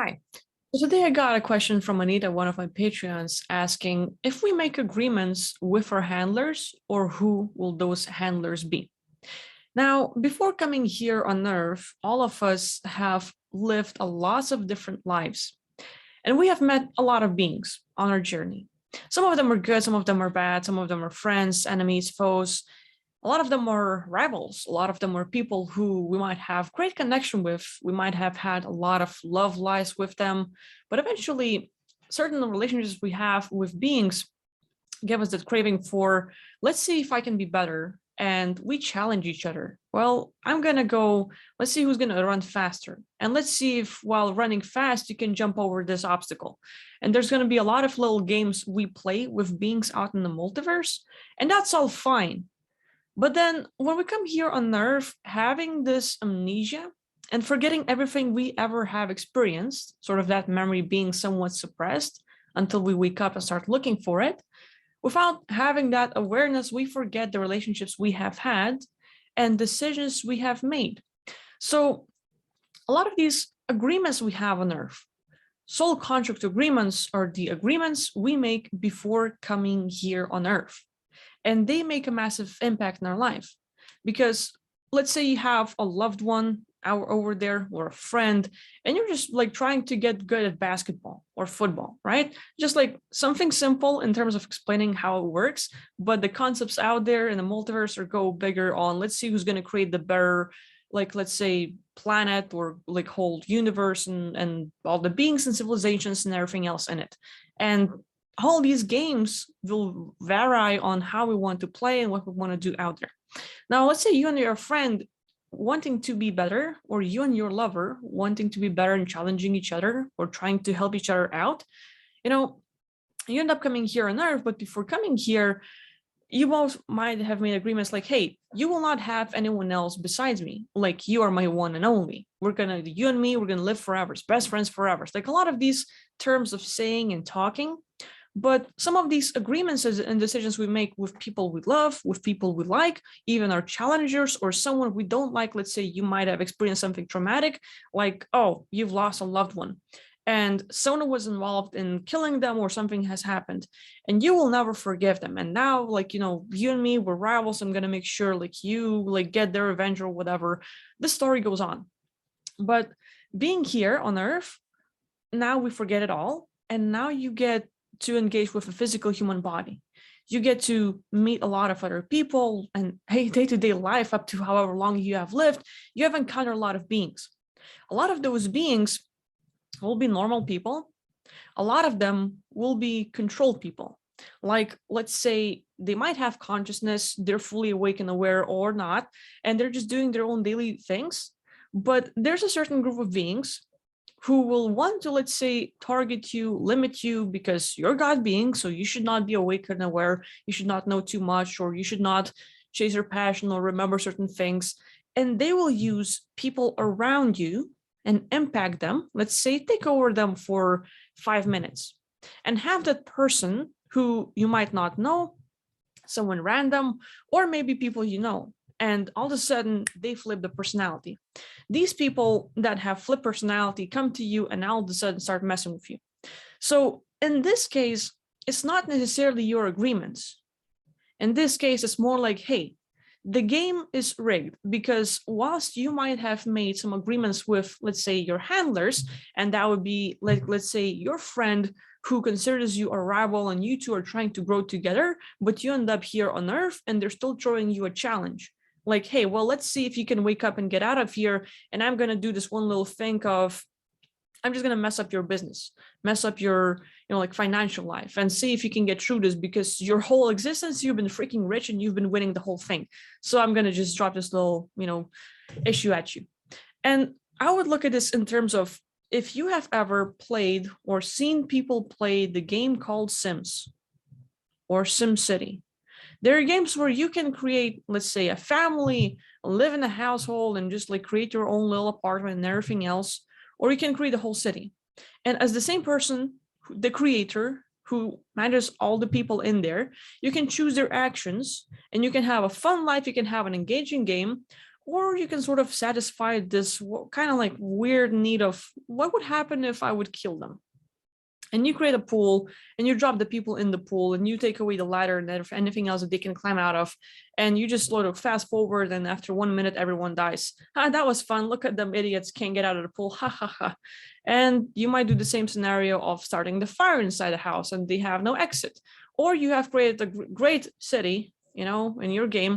Hi. So today I got a question from Anita, one of my Patreons, asking if we make agreements with our handlers, or who will those handlers be? Now, before coming here on Earth, all of us have lived a lots of different lives, and we have met a lot of beings on our journey. Some of them are good, some of them are bad, some of them are friends, enemies, foes. A lot of them are rivals. A lot of them are people who we might have great connection with. We might have had a lot of love lives with them, but eventually certain relationships we have with beings give us that craving for, let's see if I can be better. And we challenge each other. Well, I'm gonna go, let's see who's gonna run faster. And let's see if while running fast, you can jump over this obstacle. And there's gonna be a lot of little games we play with beings out in the multiverse. And that's all fine. But then when we come here on Earth, having this amnesia and forgetting everything we ever have experienced, sort of that memory being somewhat suppressed until we wake up and start looking for it, without having that awareness, we forget the relationships we have had and decisions we have made. So a lot of these agreements we have on Earth, soul contract agreements, are the agreements we make before coming here on Earth. And they make a massive impact in our life. Because let's say you have a loved one over there or a friend, and you're just like trying to get good at basketball or football, right? Just like something simple in terms of explaining how it works, but the concepts out there in the multiverse are go bigger on, let's see who's going to create the better, like, let's say planet or like whole universe and all the beings and civilizations and everything else in it. And all these games will vary on how we want to play and what we want to do out there. Now, let's say you and your friend wanting to be better, or you and your lover wanting to be better and challenging each other or trying to help each other out. You know, you end up coming here on Earth, but before coming here, you both might have made agreements like, hey, you will not have anyone else besides me. Like, you are my one and only. You and me, we're gonna live forever, best friends forever. It's like a lot of these terms of saying and talking. But some of these agreements and decisions we make with people we love, with people we like, even our challengers or someone we don't like, let's say you might have experienced something traumatic, like, oh, you've lost a loved one and someone was involved in killing them or something has happened and you will never forgive them. And now, like, you and me, we're rivals. I'm going to make sure like you like get their revenge or whatever. The story goes on. But being here on Earth, now we forget it all. And now you get to engage with a physical human body. You get to meet a lot of other people and day-to-day life up to however long you have lived, you have encountered a lot of beings. A lot of those beings will be normal people. A lot of them will be controlled people. Like, let's say they might have consciousness, they're fully awake and aware or not, and they're just doing their own daily things. But there's a certain group of beings who will want to, let's say, target you, limit you because you're God being, so you should not be awake and aware, you should not know too much, or you should not chase your passion or remember certain things. And they will use people around you and impact them, let's say, take over them for 5 minutes and have that person who you might not know, someone random, or maybe people you know, and all of a sudden they flip the personality. These people that have flip personality come to you and all of a sudden start messing with you. So in this case, it's not necessarily your agreements. In this case, it's more like, hey, the game is rigged because whilst you might have made some agreements with, let's say, your handlers, and that would be like, let's say, your friend who considers you a rival and you two are trying to grow together, but you end up here on Earth and they're still throwing you a challenge. Like, hey, well, let's see if you can wake up and get out of here. And I'm going to do this one little thing of, I'm just going to mess up your business, mess up your, like financial life and see if you can get through this because your whole existence, you've been freaking rich and you've been winning the whole thing. So I'm going to just drop this little, issue at you. And I would look at this in terms of, if you have ever played or seen people play the game called Sims or SimCity, there are games where you can create, let's say, a family, live in a household and just like create your own little apartment and everything else, or you can create a whole city. And as the same person, the creator who manages all the people in there, you can choose their actions and you can have a fun life, you can have an engaging game, or you can sort of satisfy this kind of like weird need of what would happen if I would kill them. And you create a pool and you drop the people in the pool and you take away the ladder and anything else that they can climb out of. And you just sort of fast forward, and after 1 minute, everyone dies. That was fun. Look at them idiots, can't get out of the pool. Ha ha ha. And you might do the same scenario of starting the fire inside the house and they have no exit. Or you have created a great city, in your game.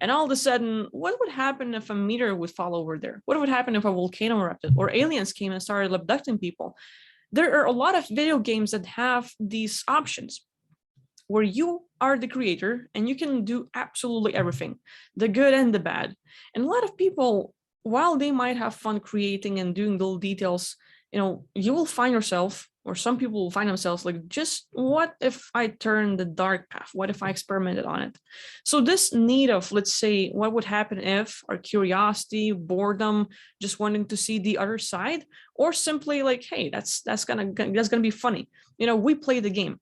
And all of a sudden, what would happen if a meteor would fall over there? What would happen if a volcano erupted or aliens came and started abducting people? There are a lot of video games that have these options where you are the creator and you can do absolutely everything, the good and the bad. And a lot of people, while they might have fun creating and doing little details, you will find yourself, or some people will find themselves like, just what if I turn the dark path? What if I experimented on it? So this need of, let's say, what would happen if, our curiosity, boredom, just wanting to see the other side, or simply like, hey, that's gonna be funny. We play the game.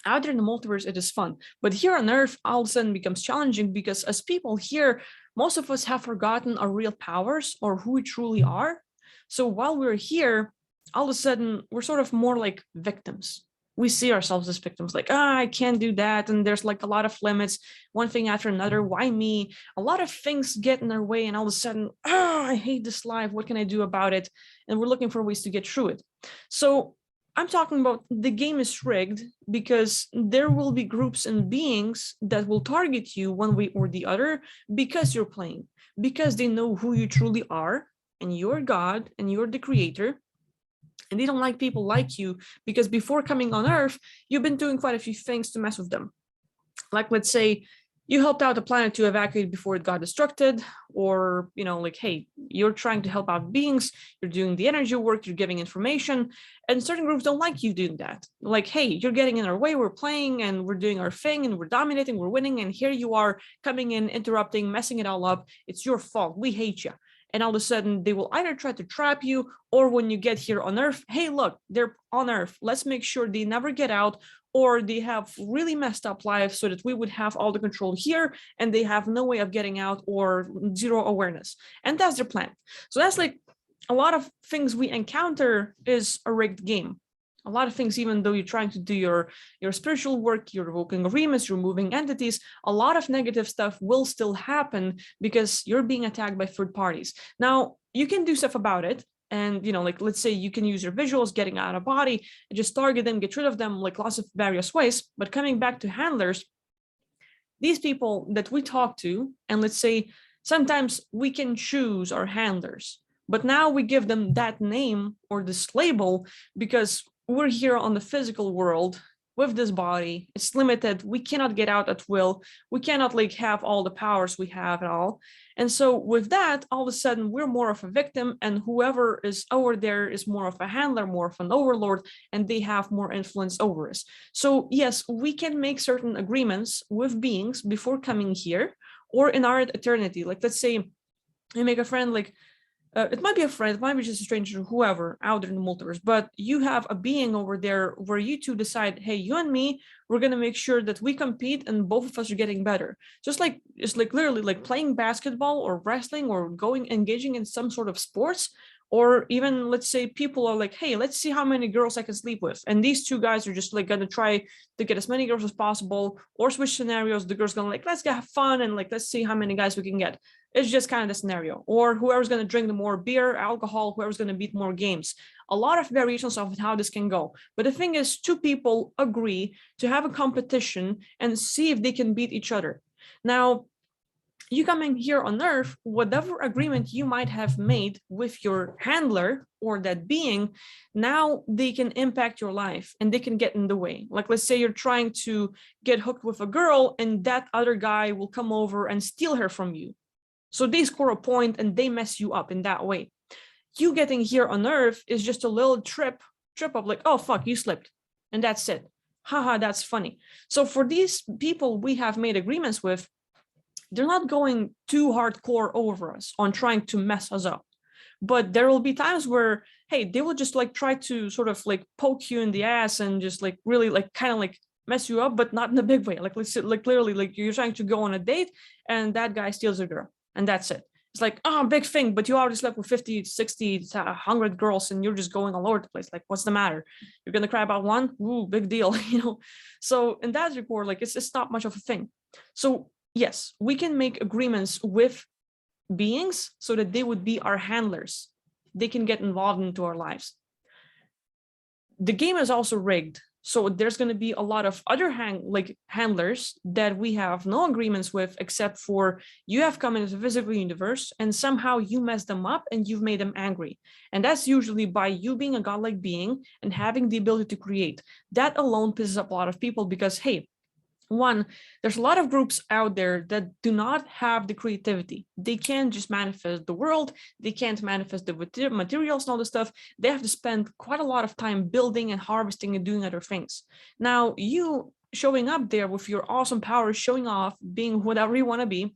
Out there in the multiverse, it is fun. But here on Earth, all of a sudden becomes challenging because as people here, most of us have forgotten our real powers or who we truly are. So while we're here, all of a sudden, we're sort of more like victims. We see ourselves as victims, like, I can't do that. And there's like a lot of limits, one thing after another. Why me? A lot of things get in our way. And all of a sudden, I hate this life. What can I do about it? And we're looking for ways to get through it. So I'm talking about the game is rigged because there will be groups and beings that will target you one way or the other because you're playing, because they know who you truly are and you're God and you're the creator. And they don't like people like you because before coming on Earth, you've been doing quite a few things to mess with them. Like, let's say you helped out the planet to evacuate before it got destructed, or, like, hey, you're trying to help out beings, you're doing the energy work, you're giving information, and certain groups don't like you doing that. Like, hey, you're getting in our way, we're playing and we're doing our thing and we're dominating, we're winning, and here you are coming in, interrupting, messing it all up. It's your fault. We hate you. And all of a sudden they will either try to trap you, or when you get here on Earth, hey, look, they're on Earth. Let's make sure they never get out, or they have really messed up lives so that we would have all the control here and they have no way of getting out or zero awareness. And that's their plan. So that's like a lot of things we encounter is a rigged game. A lot of things, even though you're trying to do your spiritual work, you're revoking agreements, you're moving entities, a lot of negative stuff will still happen because you're being attacked by third parties. Now, you can do stuff about it. And, like, let's say you can use your visuals, getting out of body, and just target them, get rid of them, like lots of various ways. But coming back to handlers, these people that we talk to, and let's say sometimes we can choose our handlers, but now we give them that name or this label because we're here on the physical world with this body. It's limited. We cannot get out at will. We cannot like have all the powers we have at all. And so with that, all of a sudden we're more of a victim, and whoever is over there is more of a handler, more of an overlord, and they have more influence over us. So yes, we can make certain agreements with beings before coming here or in our eternity. Like, let's say you make a friend, like, it might be a friend, it might be just a stranger, whoever out there in the multiverse, but you have a being over there where you two decide, hey, you and me, we're going to make sure that we compete and both of us are getting better. Just like, it's like literally like playing basketball or wrestling or engaging in some sort of sports. Or even, let's say people are like, hey, let's see how many girls I can sleep with. And these two guys are just like going to try to get as many girls as possible, or switch scenarios. The girl's going to like, let's have fun and like, let's see how many guys we can get. It's just kind of the scenario. Or whoever's going to drink the more beer, alcohol, whoever's going to beat more games. A lot of variations of how this can go. But the thing is, two people agree to have a competition and see if they can beat each other. Now, you coming here on Earth, whatever agreement you might have made with your handler or that being, now they can impact your life and they can get in the way. Like, let's say you're trying to get hooked with a girl and that other guy will come over and steal her from you. So they score a point and they mess you up in that way. You getting here on Earth is just a little trip up, like, oh, fuck, you slipped. And that's it. Haha, that's funny. So for these people we have made agreements with, they're not going too hardcore over us on trying to mess us up. But there will be times where, hey, they will just like try to sort of like poke you in the ass and just like really like kind of like mess you up, but not in a big way. Like, let's say, like literally like you're trying to go on a date and that guy steals a girl and that's it. It's like, oh, big thing, but you already slept with 50, 60, 100 girls and you're just going all over the place. Like, what's the matter? You're going to cry about one? Ooh, big deal, So in that regard, like, it's not much of a thing. So yes, we can make agreements with beings so that they would be our handlers. They can get involved into our lives. The game is also rigged. So there's going to be a lot of other handlers that we have no agreements with, except for you have come into the physical universe and somehow you messed them up and you've made them angry. And that's usually by you being a godlike being and having the ability to create. That alone pisses up a lot of people because, hey, one, there's a lot of groups out there that do not have the creativity. They can't just manifest the world. They can't manifest the materials and all this stuff. They have to spend quite a lot of time building and harvesting and doing other things. Now, you showing up there with your awesome powers, showing off, being whatever you want to be,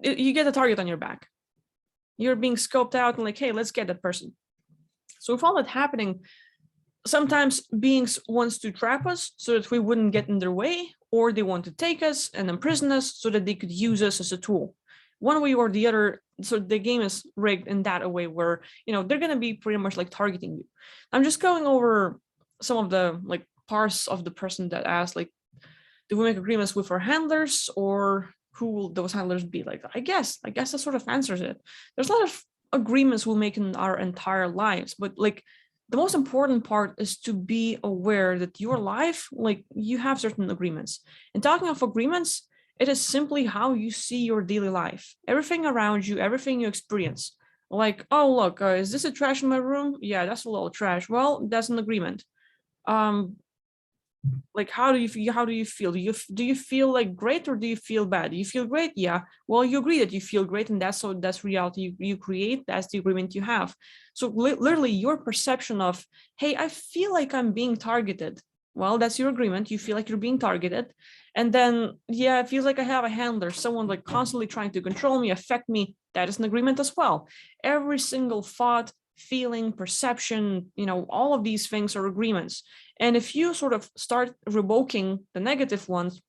you get a target on your back. You're being scoped out and like, hey, let's get that person. So with all that happening, sometimes beings wants to trap us so that we wouldn't get in their way, or they want to take us and imprison us so that they could use us as a tool. One way or the other, so the game is rigged in that a way where, they're going to be pretty much like targeting you. I'm just going over some of the like parts of the person that asked, like, do we make agreements with our handlers, or who will those handlers be? Like, I guess that sort of answers it. There's a lot of agreements we'll make in our entire lives, but like, the most important part is to be aware that your life, like, you have certain agreements. And talking of agreements, it is simply how you see your daily life. Everything around you, everything you experience. Like, oh, look, is this a trash in my room? Yeah, that's a little trash. Well, that's an agreement. Like, how do you feel? Do you feel like great, or do you feel bad? Do you feel great? Yeah, well, you agree that you feel great, and that's reality you create. That's the agreement you have. So literally your perception of, hey, I feel like I'm being targeted, well, that's your agreement. You feel like you're being targeted. And then, yeah, it feels like I have a handler, someone like constantly trying to control me, affect me. That is an agreement as well. Every single thought, feeling, perception, all of these things are agreements. And if you sort of start revoking the negative ones,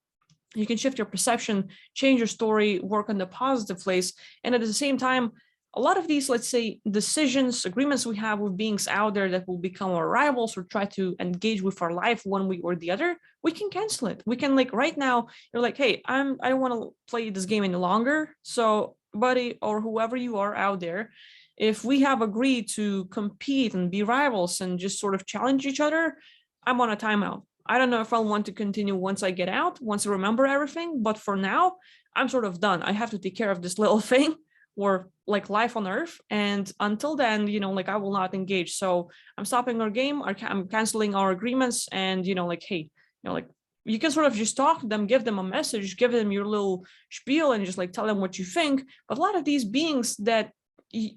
you can shift your perception, change your story, work on the positive place. And at the same time, a lot of these, let's say, decisions, agreements we have with beings out there that will become our rivals or try to engage with our life one way or the other, we can cancel it. We can, like, right now, you're like, hey, I don't want to play this game any longer. So, buddy, or whoever you are out there, if we have agreed to compete and be rivals and just sort of challenge each other, I'm on a timeout. I don't know if I'll want to continue once I get out, once I remember everything, but for now, I'm sort of done. I have to take care of this little thing, or like life on Earth. And until then, like, I will not engage. So I'm stopping our game, I'm canceling our agreements, and, like, hey, like, you can sort of just talk to them, give them a message, give them your little spiel, and just like tell them what you think. But a lot of these beings that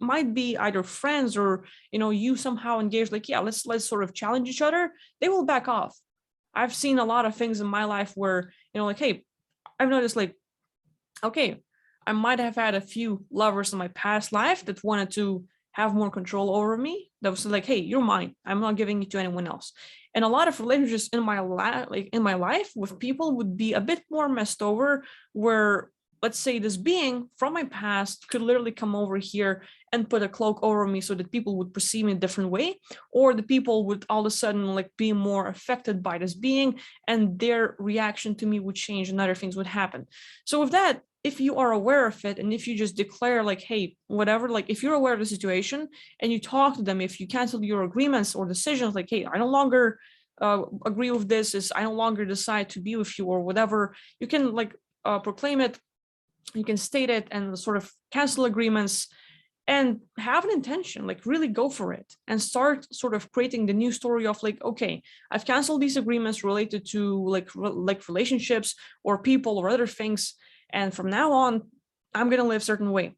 might be either friends or, you somehow engage, like, yeah, let's sort of challenge each other, they will back off. I've seen a lot of things in my life where, like, hey, I've noticed, like, okay, I might have had a few lovers in my past life that wanted to have more control over me. That was like, hey, you're mine. I'm not giving it to anyone else. And a lot of relationships in my life with people would be a bit more messed over, where, let's say, this being from my past could literally come over here and put a cloak over me so that people would perceive me a different way, or the people would all of a sudden like be more affected by this being and their reaction to me would change and other things would happen. So with that, if you are aware of it, and if you just declare like, hey, whatever, like, if you're aware of the situation and you talk to them, if you cancel your agreements or decisions, like, hey, I no longer agree with this, is I no longer decide to be with you, or whatever, you can like proclaim it, you can state it, and sort of cancel agreements, and have an intention, like really go for it, and start sort of creating the new story of like, okay, I've canceled these agreements related to like relationships or people or other things, and from now on, I'm going to live a certain way.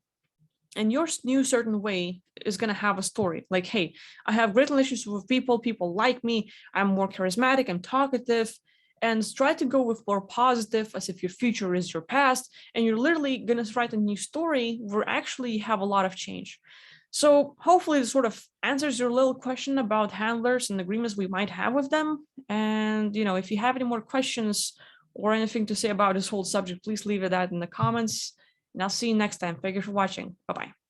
And your new certain way is going to have a story like, hey, I have great relationships with people, people like me, I'm more charismatic, I'm talkative, and try to go with more positive, as if your future is your past, and you're literally going to write a new story where actually have a lot of change. So hopefully this sort of answers your little question about handlers and agreements we might have with them. And, if you have any more questions or anything to say about this whole subject, please leave it in the comments. And I'll see you next time. Thank you for watching. Bye-bye.